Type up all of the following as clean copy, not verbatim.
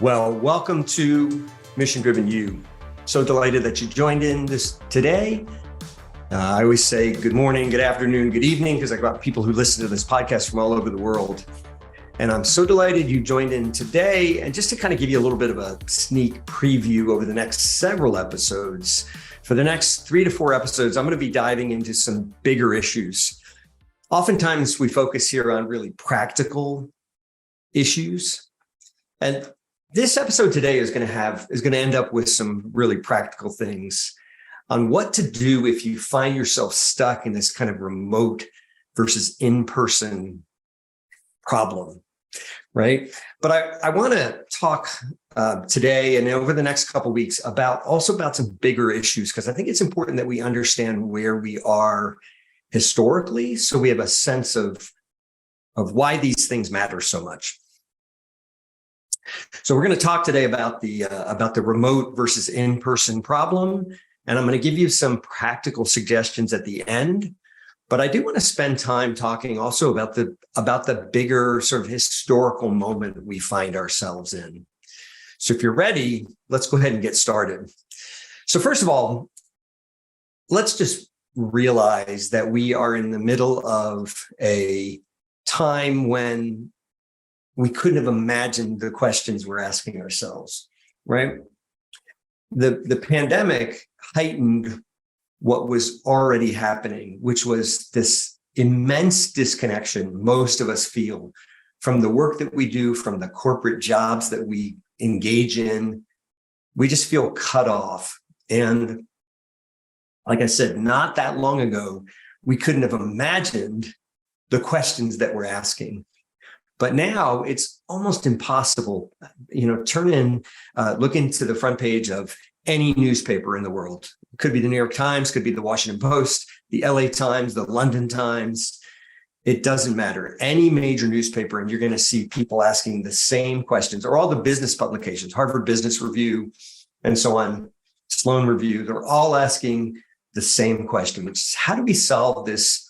Well, welcome to Mission Driven You. So delighted that you joined in this today. I always say good morning, good afternoon, good evening, because I've got people who listen to this podcast from all over the world. And I'm so delighted you joined in today. And just to kind of give you a little bit of a sneak preview over the next several episodes, for the next 3 to 4 episodes, I'm going to be diving into some bigger issues. Oftentimes we focus here on really practical issues. And this episode today is going to end up with some really practical things on what to do if you find yourself stuck in this kind of remote versus in-person problem, right? But I want to talk today and over the next couple of weeks about some bigger issues, because I think it's important that we understand where we are historically, so we have a sense of why these things matter so much. So we're going to talk today about the remote versus in-person problem, and I'm going to give you some practical suggestions at the end. But I do want to spend time talking also about the bigger sort of historical moment we find ourselves in. So if you're ready, let's go ahead and get started. So first of all, let's just realize that we are in the middle of a time when we couldn't have imagined the questions we're asking ourselves, right? The pandemic heightened what was already happening, which was this immense disconnection most of us feel from the work that we do, from the corporate jobs that we engage in. We just feel cut off. And like I said, not that long ago, we couldn't have imagined the questions that we're asking. But now it's almost impossible. Look into the front page of any newspaper in the world. It could be the New York Times, could be the Washington Post, the LA Times, the London Times. It doesn't matter. Any major newspaper, and you're going to see people asking the same questions, or all the business publications, Harvard Business Review, and so on, Sloan Review, they're all asking the same question, which is, how do we solve this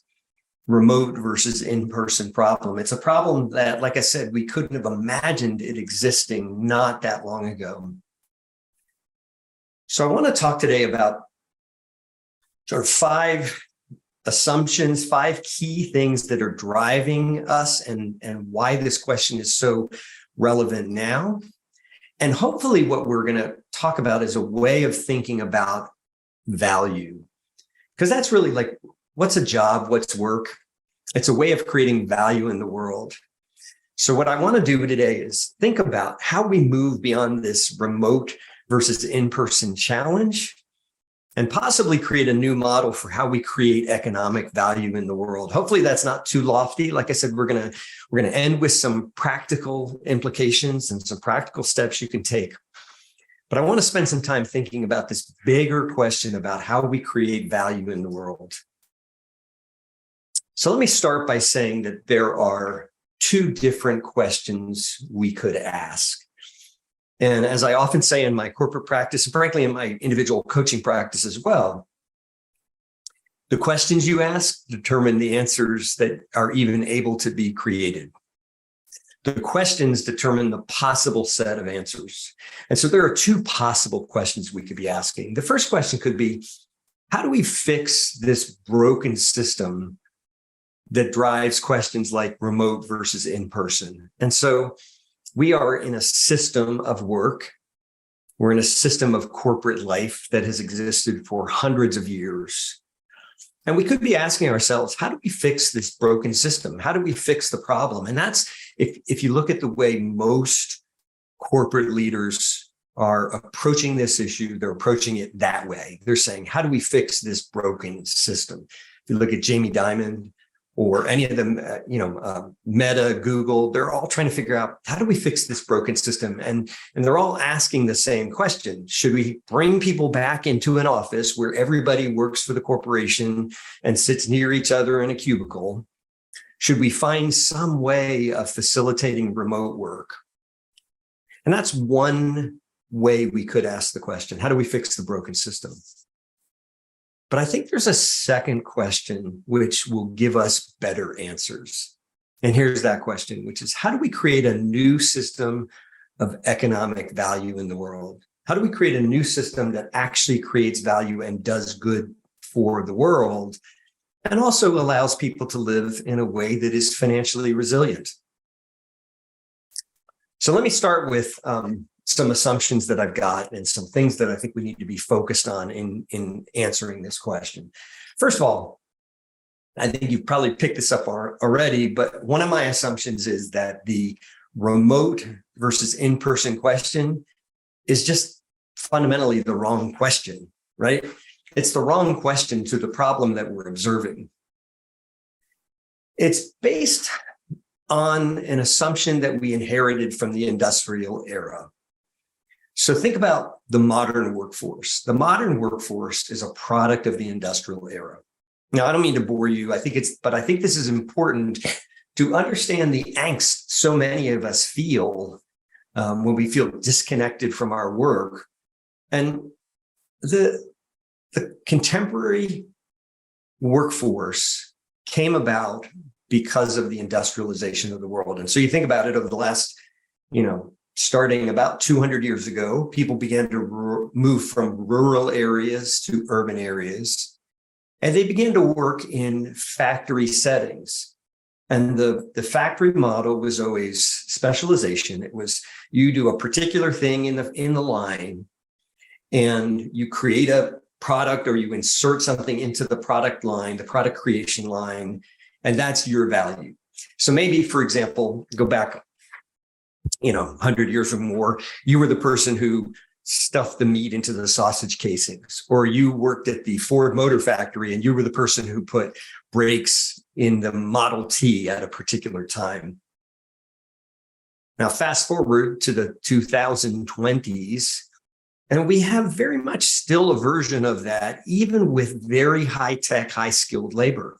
remote versus in-person problem? It's a problem that, like I said, we couldn't have imagined it existing not that long ago. So I want to talk today about sort of 5 assumptions, 5 key things that are driving us and why this question is so relevant now. And hopefully what we're going to talk about is a way of thinking about value, because that's really like, what's a job? What's work? It's a way of creating value in the world. So what I want to do today is think about how we move beyond this remote versus in-person challenge and possibly create a new model for how we create economic value in the world. Hopefully that's not too lofty. Like I said, we're going to end with some practical implications and some practical steps you can take. But I want to spend some time thinking about this bigger question about how we create value in the world. So let me start by saying that there are 2 different questions we could ask. And as I often say in my corporate practice, and frankly in my individual coaching practice as well, the questions you ask determine the answers that are even able to be created. The questions determine the possible set of answers. And so there are 2 possible questions we could be asking. The first question could be, how do we fix this broken system that drives questions like remote versus in-person? And so we are in a system of work. We're in a system of corporate life that has existed for hundreds of years. And we could be asking ourselves, how do we fix this broken system? How do we fix the problem? And that's, if you look at the way most corporate leaders are approaching this issue, they're approaching it that way. They're saying, how do we fix this broken system? If you look at Jamie Dimon, or any of them, Meta, Google, they're all trying to figure out, how do we fix this broken system? And they're all asking the same question. Should we bring people back into an office where everybody works for the corporation and sits near each other in a cubicle? Should we find some way of facilitating remote work? And that's one way we could ask the question, how do we fix the broken system? But I think there's a second question which will give us better answers. And here's that question, which is, how do we create a new system of economic value in the world? How do we create a new system that actually creates value and does good for the world, and also allows people to live in a way that is financially resilient? So let me start with some assumptions that I've got and some things that I think we need to be focused on in answering this question. First of all, I think you've probably picked this up already, but one of my assumptions is that the remote versus in-person question is just fundamentally the wrong question, right? It's the wrong question to the problem that we're observing. It's based on an assumption that we inherited from the industrial era. So think about the modern workforce. The modern workforce is a product of the industrial era. Now, I don't mean to bore you. But I think this is important to understand the angst so many of us feel when we feel disconnected from our work. And the contemporary workforce came about because of the industrialization of the world. And so you think about it over the last, starting about 200 years ago, people began to move from rural areas to urban areas. And they began to work in factory settings. And the factory model was always specialization. It was you do a particular thing in the line, and you create a product or you insert something into the product line, the product creation line, and that's your value. So maybe, for example, go back, 100 years or more, you were the person who stuffed the meat into the sausage casings, or you worked at the Ford Motor Factory and you were the person who put brakes in the Model T at a particular time. Now, fast forward to the 2020s, and we have very much still a version of that, even with very high-tech, high-skilled labor.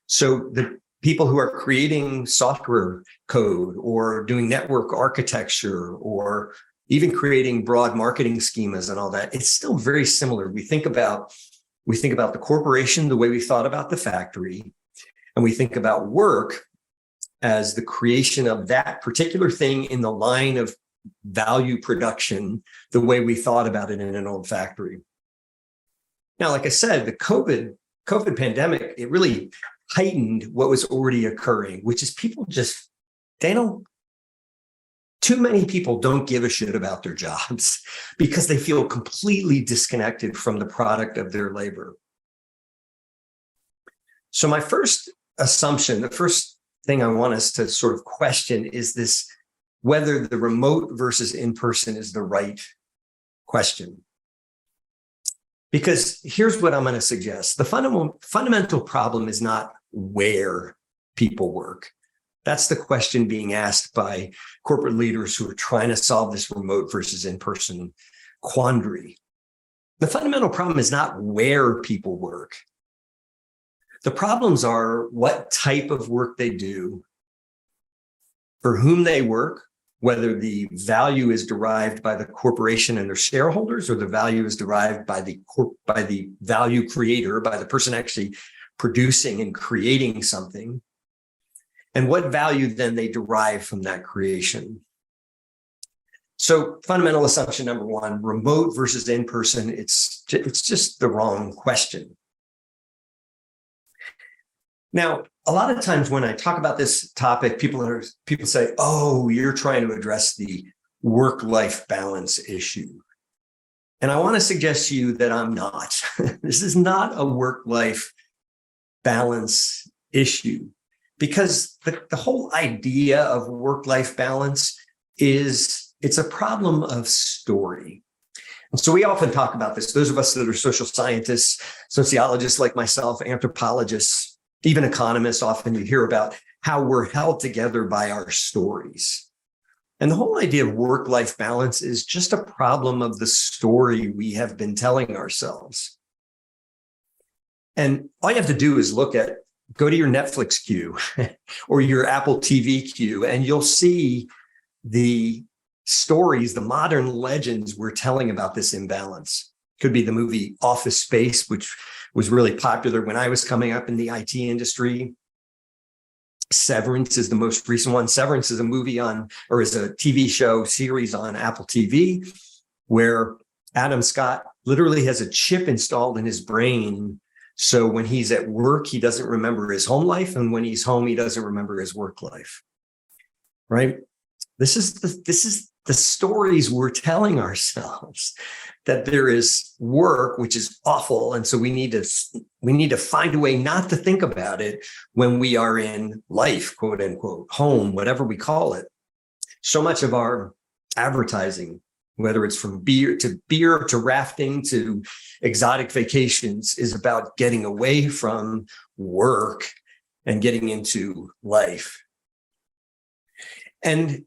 So the people who are creating software code or doing network architecture or even creating broad marketing schemas and all that, it's still very similar. We think about the corporation the way we thought about the factory, and we think about work as the creation of that particular thing in the line of value production the way we thought about it in an old factory. Now, like I said, the COVID pandemic, it really heightened what was already occurring, which is too many people don't give a shit about their jobs because they feel completely disconnected from the product of their labor. So my first assumption, the first thing I want us to sort of question is this, whether the remote versus in-person is the right question. Because here's what I'm going to suggest. The fundamental problem is not where people work. That's the question being asked by corporate leaders who are trying to solve this remote versus in-person quandary. The fundamental problem is not where people work. The problems are what type of work they do, for whom they work, whether the value is derived by the corporation and their shareholders, or the value is derived by the value creator, by the person actually producing and creating something, and what value then they derive from that creation. So fundamental assumption number one, remote versus in-person, it's just the wrong question. Now, a lot of times when I talk about this topic, people say, oh, you're trying to address the work-life balance issue. And I want to suggest to you that I'm not. This is not a work-life balance issue, because the whole idea of work-life balance it's a problem of story. And so we often talk about this. Those of us that are social scientists, sociologists like myself, anthropologists, even economists, often you hear about how we're held together by our stories. And the whole idea of work-life balance is just a problem of the story we have been telling ourselves. And all you have to do is go to your Netflix queue or your Apple TV queue, and you'll see the stories, the modern legends we're telling about this imbalance. Could be the movie Office Space, which was really popular when I was coming up in the IT industry. Severance is the most recent one. Severance is a movie is a TV show series on Apple TV, where Adam Scott literally has a chip installed in his brain. So when he's at work, he doesn't remember his home life. And when he's home, he doesn't remember his work life. Right? This is the stories we're telling ourselves, that there is work, which is awful. And so we need to find a way not to think about it when we are in life, quote unquote, home, whatever we call it. So much of our advertising, whether it's from beer to rafting to exotic vacations, is about getting away from work and getting into life. And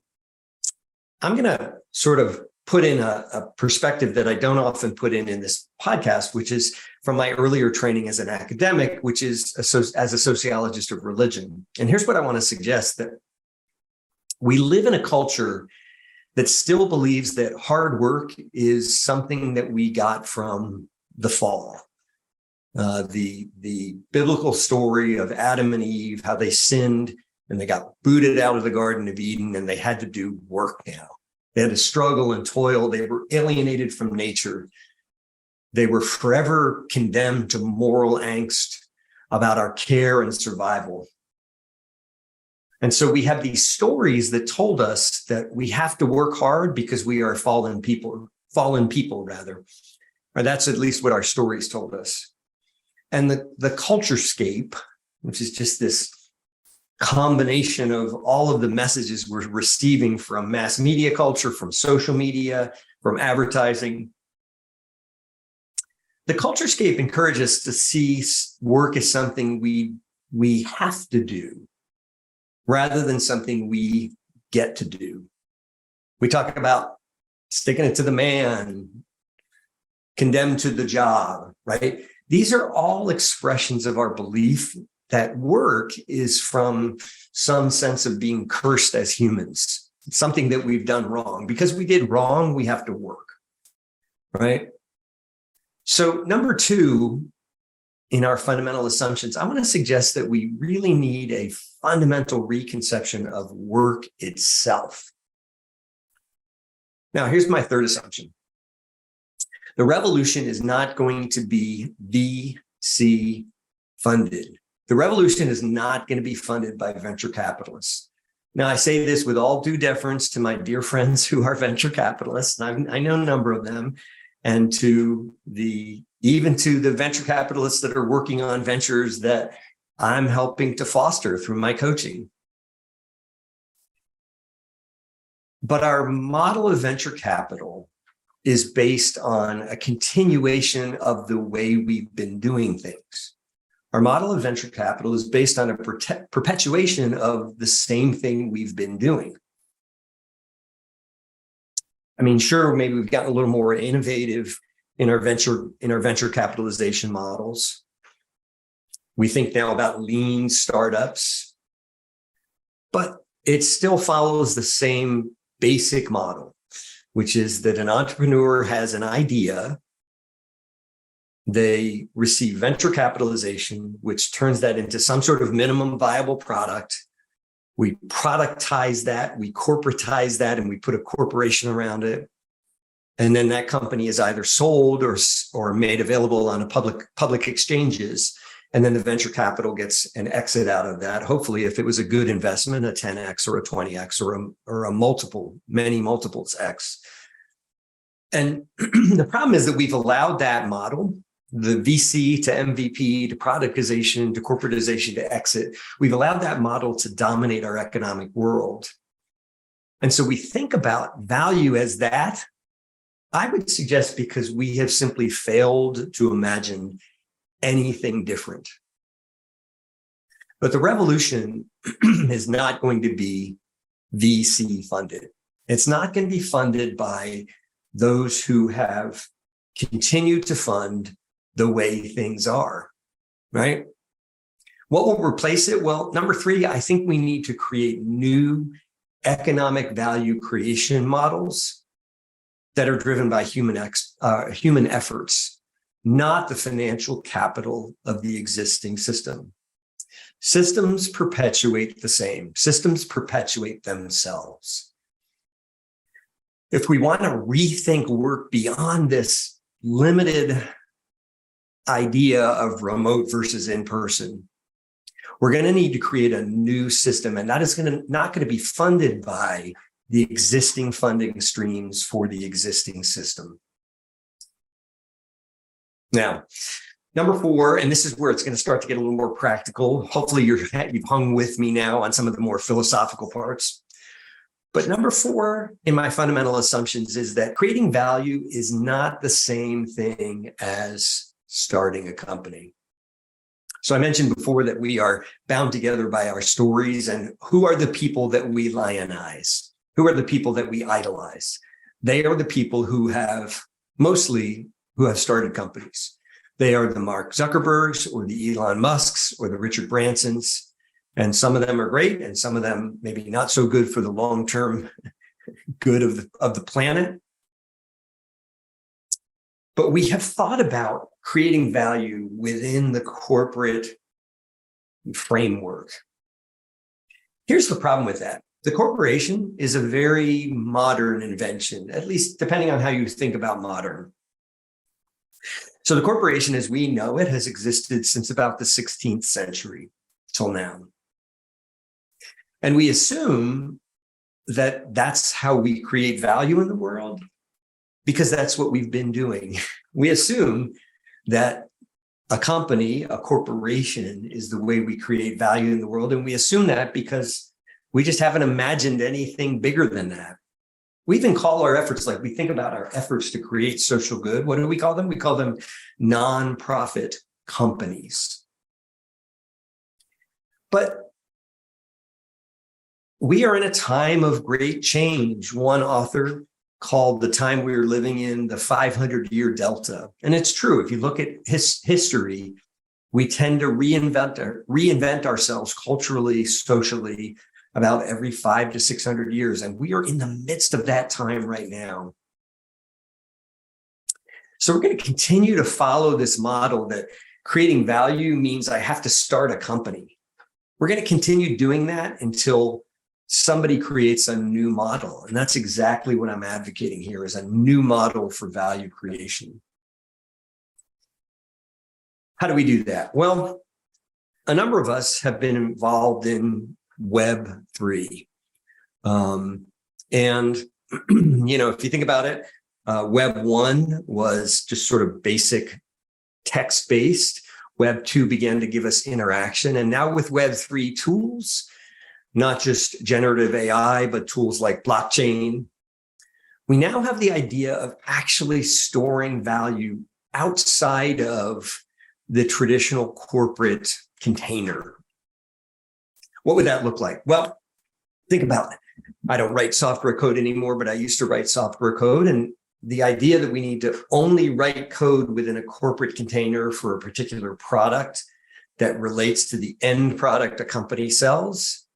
I'm going to sort of put in a perspective that I don't often put in this podcast, which is from my earlier training as an academic, which is as a sociologist of religion. And here's what I want to suggest: that we live in a culture that still believes that hard work is something that we got from the fall. The biblical story of Adam and Eve, how they sinned and they got booted out of the Garden of Eden, and they had to do work now. They had to struggle and toil. They were alienated from nature. They were forever condemned to moral angst about our care and survival. And so we have these stories that told us that we have to work hard because we are fallen people rather. Or that's at least what our stories told us. And the culturescape, which is just this combination of all of the messages we're receiving from mass media culture, from social media, from advertising. The culturescape encourages us to see work as something we have to do rather than something we get to do. We talk about sticking it to the man, condemned to the job, right? These are all expressions of our belief that work is from some sense of being cursed as humans, something that we've done wrong. Because we did wrong, we have to work, right? So number two, in our fundamental assumptions, I want to suggest that we really need a fundamental reconception of work itself. Now, here's my third assumption. The revolution is not going to be VC funded. The revolution is not going to be funded by venture capitalists. Now, I say this with all due deference to my dear friends who are venture capitalists. I know a number of them, and even to the venture capitalists that are working on ventures that I'm helping to foster through my coaching. But our model of venture capital is based on a continuation of the way we've been doing things. Our model of venture capital is based on a perpetuation of the same thing we've been doing. I mean, sure, maybe we've gotten a little more innovative in our venture capitalization models. We think now about lean startups, but it still follows the same basic model, which is that an entrepreneur has an idea. They receive venture capitalization, which turns that into some sort of minimum viable product. We productize that, we corporatize that, and we put a corporation around it. And then that company is either sold or made available on a public exchanges. And then the venture capital gets an exit out of that. Hopefully, if it was a good investment, a 10x or a 20x or a multiple, many multiples X. And the problem is that we've allowed that model, the VC to MVP to productization to corporatization to exit, we've allowed that model to dominate our economic world. And so we think about value as that. I would suggest because we have simply failed to imagine anything different. But the revolution is not going to be VC funded. It's not going to be funded by those who have continued to fund the way things are, right? What will replace it? Well, number three, I think we need to create new economic value creation models that are driven by human efforts, not the financial capital of the existing system. Systems perpetuate the same. Systems perpetuate themselves. If we want to rethink work beyond this limited idea of remote versus in-person, we're going to need to create a new system, and that is not going to be funded by the existing funding streams for the existing system. Now, number 4, and this is where it's going to start to get a little more practical. Hopefully you've hung with me now on some of the more philosophical parts. But number 4 in my fundamental assumptions is that creating value is not the same thing as starting a company. So I mentioned before that we are bound together by our stories, and who are the people that we lionize? Who are the people that we idolize? They are the people who have started companies. They are the Mark Zuckerbergs or the Elon Musks or the Richard Bransons. And some of them are great, and some of them maybe not so good for the long-term good of the planet. But we have thought about creating value within the corporate framework. Here's the problem with that. The corporation is a very modern invention, at least depending on how you think about modern. So the corporation as we know it has existed since about the 16th century till now. And we assume that that's how we create value in the world because that's what we've been doing. We assume that a company, a corporation, is the way we create value in the world. And we assume that because we just haven't imagined anything bigger than that. We even call our efforts, like we think about our efforts to create social good. What do we call them? We call them nonprofit companies. But we are in a time of great change. One author called the time we are living in the 500-year delta. And it's true. If you look at history, we tend to reinvent ourselves culturally, socially, about every 500 to 600 years. And we are in the midst of that time right now. So we're going to continue to follow this model that creating value means I have to start a company. We're going to continue doing that until somebody creates a new model. And that's exactly what I'm advocating here, is a new model for value creation. How do we do that? Well, a number of us have been involved in Web3. And, if you think about it, Web 1 was just sort of basic text-based. Web 2 began to give us interaction. And now with Web 3 tools, not just generative AI, but tools like blockchain, we now have the idea of actually storing value outside of the traditional corporate container. What would that look like? Well, think about it. I don't write software code anymore, but I used to write software code. And the idea that we need to only write code within a corporate container for a particular product that relates to the end product a company sells,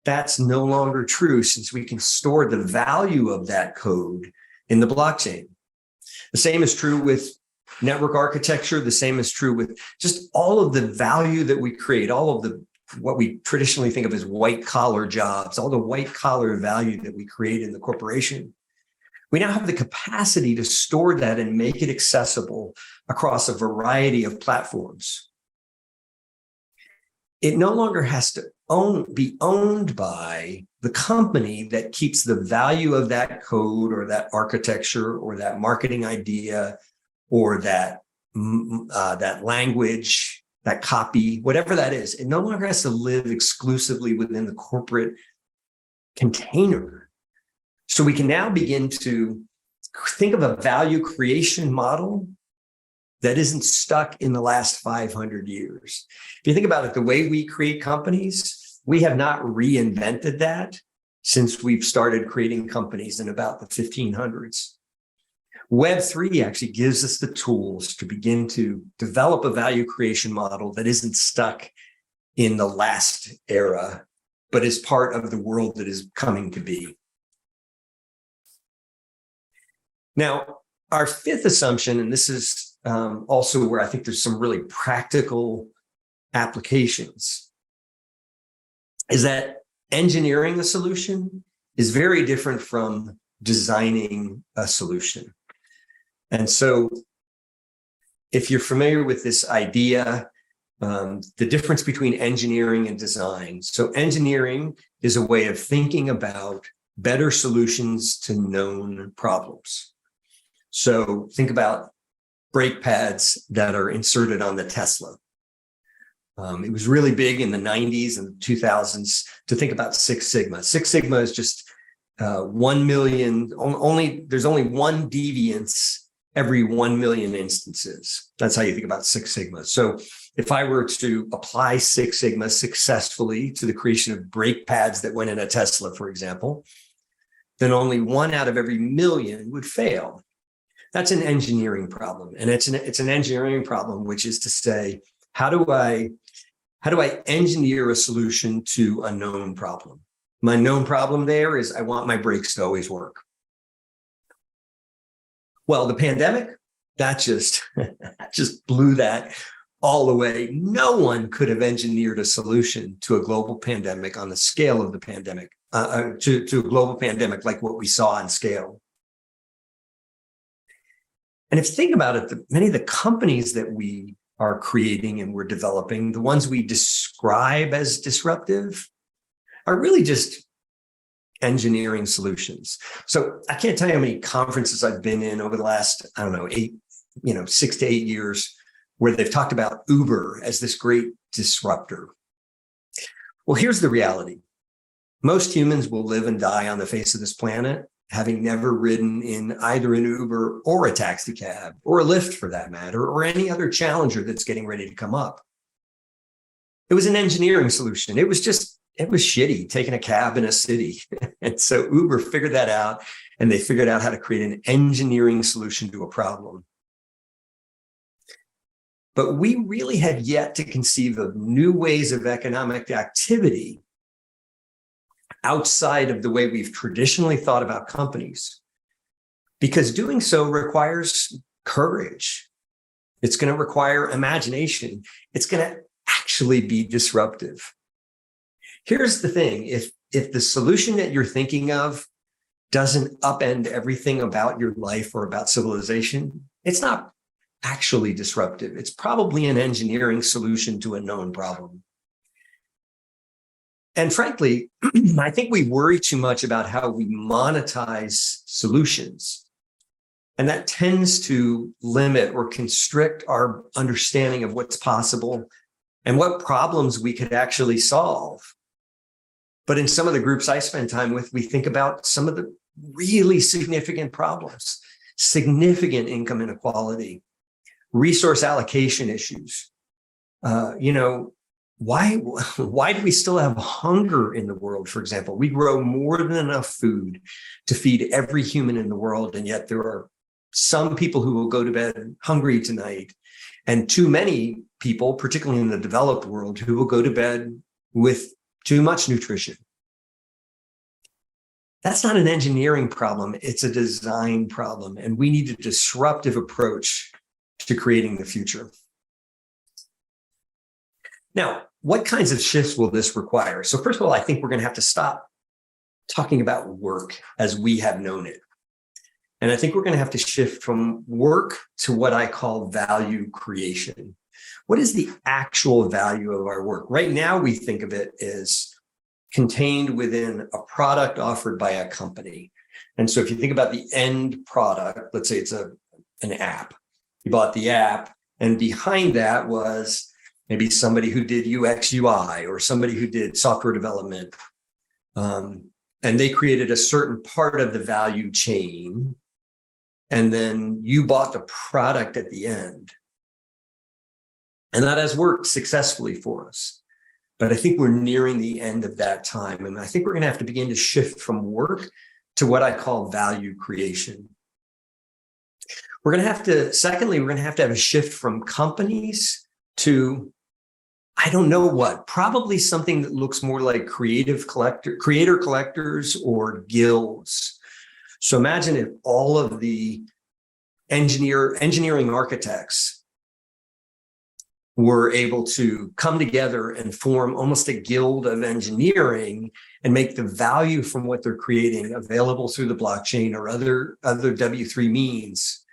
that's no longer true, since we can store the value of that code in the blockchain. The same is true with network architecture. The same is true with just all of the value that we create, all of what we traditionally think of as white collar jobs, all the white collar value that we create in the corporation. We now have the capacity to store that and make it accessible across a variety of platforms. It no longer has to be owned by the company that keeps the value of that code or that architecture or that marketing idea or that language, that copy, whatever that is. It no longer has to live exclusively within the corporate container. So we can now begin to think of a value creation model that isn't stuck in the last 500 years. If you think about it, the way we create companies, we have not reinvented that since we've started creating companies in about the 1500s. Web3 actually gives us the tools to begin to develop a value creation model that isn't stuck in the last era, but is part of the world that is coming to be. Now, our fifth assumption, and this is also where I think there's some really practical applications, is that engineering a solution is very different from designing a solution. And so if you're familiar with this idea, the difference between engineering and design. So engineering is a way of thinking about better solutions to known problems. So think about brake pads that are inserted on the Tesla. It was really big in the 90s and 2000s to think about Six Sigma. Six Sigma is just 1 million, there's only one deviance every 1 million instances. That's how you think about Six Sigma. So if I were to apply Six Sigma successfully to the creation of brake pads that went in a Tesla, for example, then only 1 out of every million would fail. That's an engineering problem. And it's an engineering problem, which is to say, how do I engineer a solution to a known problem? My known problem there is I want my brakes to always work. Well, the pandemic, that just blew that all the way. No one could have engineered a solution to a global pandemic on the scale of the pandemic, to a global pandemic like what we saw on scale. And if you think about it, many of the companies that we are creating and we're developing, the ones we describe as disruptive, are really just engineering solutions. So I can't tell you how many conferences I've been in over the last, 6 to 8 years, where they've talked about Uber as this great disruptor. Well, here's the reality. Most humans will live and die on the face of this planet, having never ridden in either an Uber or a taxi cab or a Lyft for that matter, or any other challenger that's getting ready to come up. It was an engineering solution. It was shitty taking a cab in a city. And so Uber figured that out, and they figured out how to create an engineering solution to a problem. But we really have yet to conceive of new ways of economic activity outside of the way we've traditionally thought about companies, because doing so requires courage. It's going to require imagination. It's going to actually be disruptive. Here's the thing. If the solution that you're thinking of doesn't upend everything about your life or about civilization, it's not actually disruptive. It's probably an engineering solution to a known problem. And frankly, I think we worry too much about how we monetize solutions. And that tends to limit or constrict our understanding of what's possible and what problems we could actually solve. But in some of the groups I spend time with, we think about some of the really significant problems, significant income inequality, resource allocation issues. Why do we still have hunger in the world, for example? We grow more than enough food to feed every human in the world, and yet there are some people who will go to bed hungry tonight, and too many people, particularly in the developed world, who will go to bed with too much nutrition. That's not an engineering problem, it's a design problem, and we need a disruptive approach to creating the future. Now, what kinds of shifts will this require? So first of all, I think we're going to have to stop talking about work as we have known it. And I think we're going to have to shift from work to what I call value creation. What is the actual value of our work? Right now, we think of it as contained within a product offered by a company. And so if you think about the end product, let's say it's an app. You bought the app, and behind that was maybe somebody who did UX, UI, or somebody who did software development. And they created a certain part of the value chain. And then you bought the product at the end. And that has worked successfully for us. But I think we're nearing the end of that time. And I think we're going to have to begin to shift from work to what I call value creation. Secondly, we're going to have a shift from companies to, I don't know what, probably something that looks more like creator collectors or guilds. So imagine if all of the engineering architects were able to come together and form almost a guild of engineering and make the value from what they're creating available through the blockchain or other W3 means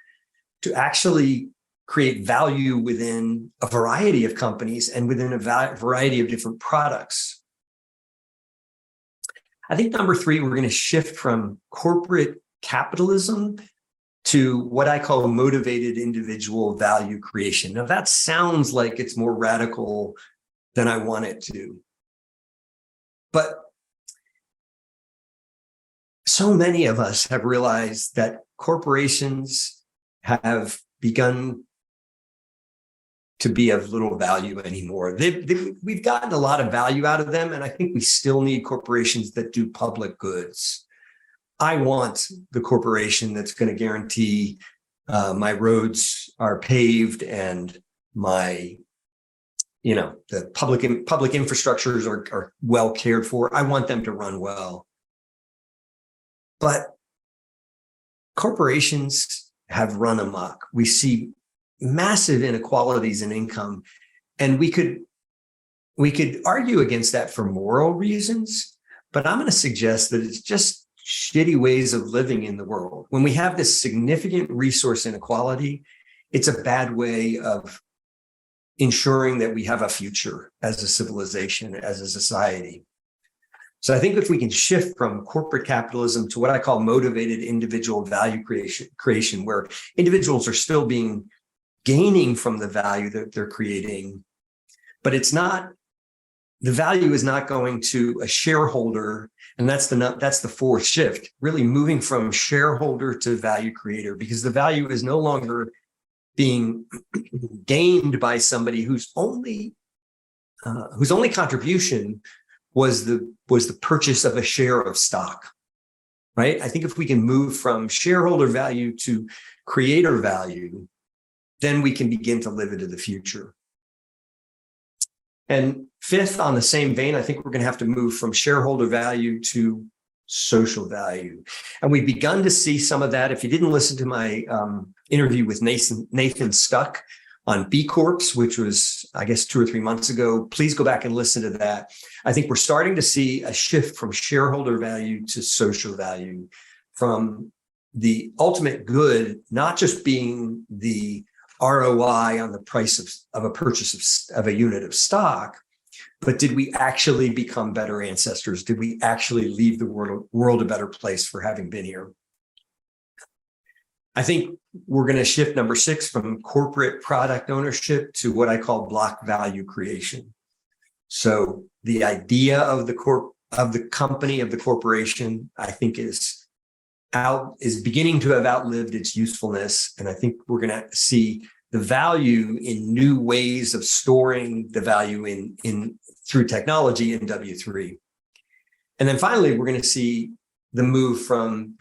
to actually create value within a variety of companies and within a variety of different products. I think number 3, we're going to shift from corporate capitalism to what I call motivated individual value creation. Now, that sounds like it's more radical than I want it to. But so many of us have realized that corporations have begun to be of little value anymore. We've gotten a lot of value out of them, and I think we still need corporations that do public goods. I want the corporation that's going to guarantee my roads are paved and my, the public infrastructures are well cared for. I want them to run well. But corporations have run amok. We see massive inequalities in income, and we could argue against that for moral reasons, but I'm going to suggest that it's just shitty ways of living in the world. When we have this significant resource inequality, it's a bad way of ensuring that we have a future as a civilization, as a society. So I think if we can shift from corporate capitalism to what I call motivated individual value creation, where individuals are still gaining from the value that they're creating, but the value is not going to a shareholder. And that's the fourth shift, really moving from shareholder to value creator, because the value is no longer being gained by somebody whose only contribution was the purchase of a share of stock, right? I think if we can move from shareholder value to creator value, then we can begin to live into the future. And fifth, on the same vein, I think we're going to have to move from shareholder value to social value. And we've begun to see some of that. If you didn't listen to my interview with Nathan Stuck on B Corps, which was, I guess, 2 or 3 months ago, please go back and listen to that. I think we're starting to see a shift from shareholder value to social value, from the ultimate good not just being the ROI on the price of a purchase of a unit of stock, but did we actually become better ancestors? Did we actually leave the world a better place for having been here? I think we're going to shift number 6 from corporate product ownership to what I call block value creation. So the idea of the company, of the corporation, I think is beginning to have outlived its usefulness. And I think we're going to see the value in new ways of storing the value in through technology in W3. And then finally, we're going to see the move from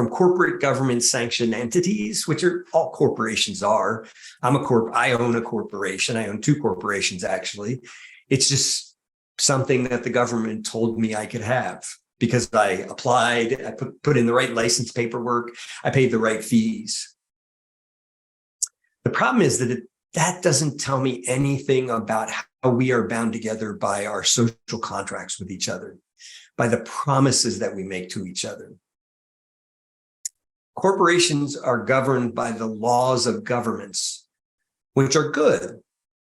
corporate government sanctioned entities, which are all corporations are. I own a corporation. I own 2 corporations, actually. It's just something that the government told me I could have because I applied, I put in the right license paperwork, I paid the right fees. The problem is that that doesn't tell me anything about how we are bound together by our social contracts with each other, by the promises that we make to each other. Corporations are governed by the laws of governments, which are good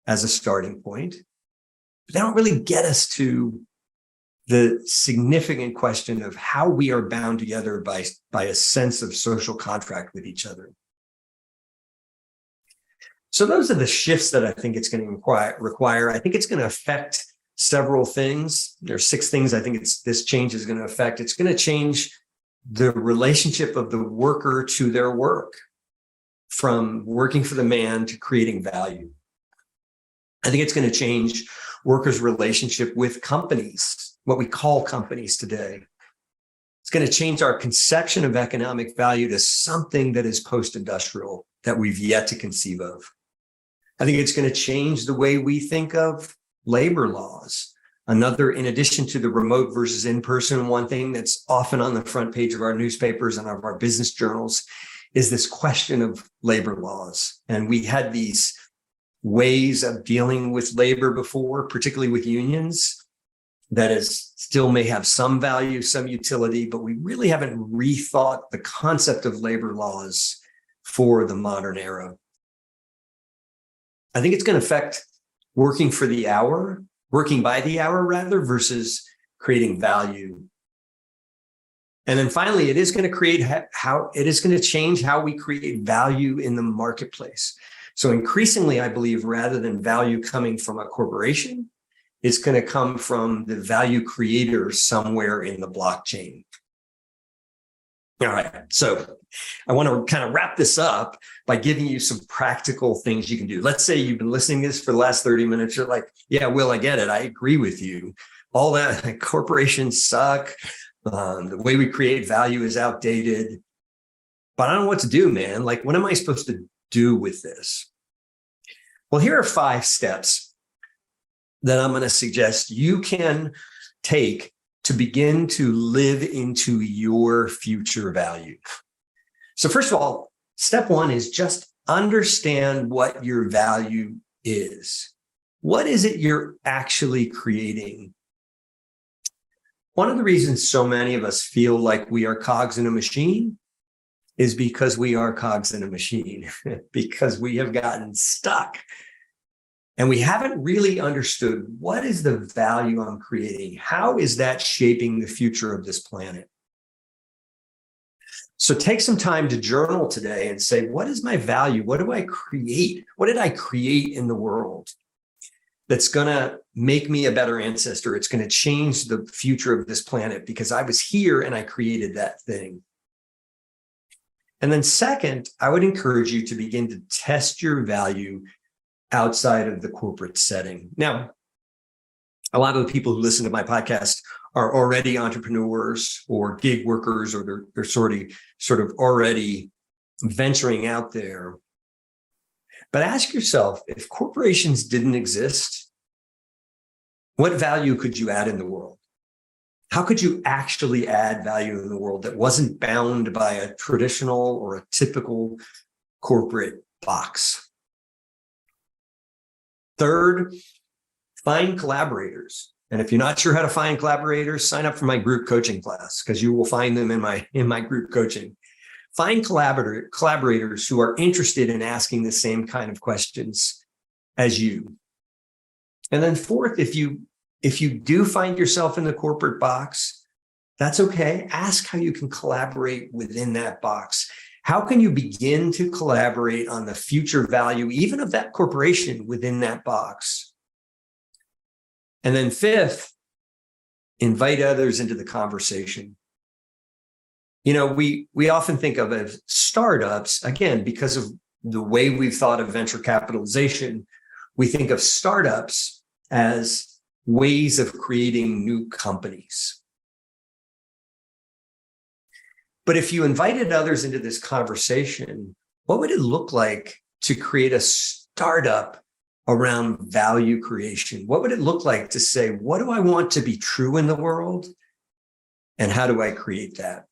as a starting point, but they don't really get us to the significant question of how we are bound together by a sense of social contract with each other. So those are the shifts that I think it's going to require. I think it's going to affect several things. There are 6 things I think this change is going to affect. It's going to change the relationship of the worker to their work, from working for the man to creating value. I think it's going to change workers' relationship with companies, what we call companies today. It's going to change our conception of economic value to something that is post-industrial that we've yet to conceive of. I think it's going to change the way we think of labor laws. Another, in addition to the remote versus in-person, one thing that's often on the front page of our newspapers and of our business journals is this question of labor laws. And we had these ways of dealing with labor before, particularly with unions, that is still may have some value, some utility, but we really haven't rethought the concept of labor laws for the modern era. I think it's going to affect working by the hour rather, versus creating value. And then finally, it is going to change how we create value in the marketplace. So increasingly, I believe, rather than value coming from a corporation, it's going to come from the value creator somewhere in the blockchain. All right. So I want to kind of wrap this up by giving you some practical things you can do. Let's say you've been listening to this for the last 30 minutes. You're like, yeah, Will, I get it. I agree with you. All that corporations suck. The way we create value is outdated. But I don't know what to do, man. Like, what am I supposed to do with this? Well, here are 5 steps that I'm going to suggest you can take to begin to live into your future value. So first of all, step 1 is just understand what your value is. What is it you're actually creating? One of the reasons so many of us feel like we are cogs in a machine is because we are cogs in a machine, because we have gotten stuck. And we haven't really understood, what is the value I'm creating? How is that shaping the future of this planet? So take some time to journal today and say, what is my value? What do I create? What did I create in the world that's going to make me a better ancestor? It's going to change the future of this planet because I was here and I created that thing. And then second, I would encourage you to begin to test your value outside of the corporate setting. Now, a lot of the people who listen to my podcast are already entrepreneurs or gig workers, or they're sort of already venturing out there. But ask yourself, if corporations didn't exist, what value could you add in the world? How could you actually add value in the world that wasn't bound by a traditional or a typical corporate box? Third, find collaborators. And if you're not sure how to find collaborators, sign up for my group coaching class, because you will find them in my group coaching. Find collaborators who are interested in asking the same kind of questions as you. And then fourth, if you do find yourself in the corporate box, that's okay. Ask how you can collaborate within that box. How can you begin to collaborate on the future value, even of that corporation, within that box? And then fifth, invite others into the conversation. You know, we often think of as startups, again, because of the way we've thought of venture capitalization, we think of startups as ways of creating new companies. But if you invited others into this conversation, what would it look like to create a startup around value creation? What would it look like to say, what do I want to be true in the world? And how do I create that?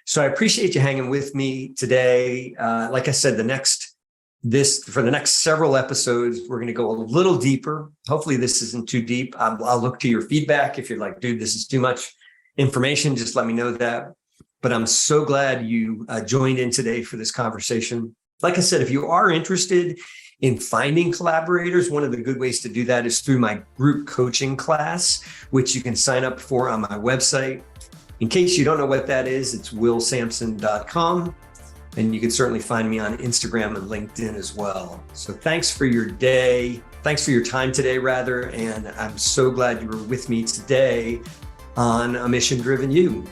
So I appreciate you hanging with me today. Like I said, for the next several episodes, we're going to go a little deeper. Hopefully this isn't too deep. I'll look to your feedback. If you're like, dude, this is too much information, just let me know that. But I'm so glad you joined in today for this conversation. Like I said, if you are interested in finding collaborators, one of the good ways to do that is through my group coaching class, which you can sign up for on my website. In case you don't know what that is, it's willsamson.com. And you can certainly find me on Instagram and LinkedIn as well. So thanks for your day. Thanks for your time today, rather. And I'm so glad you were with me today on A Mission Driven You.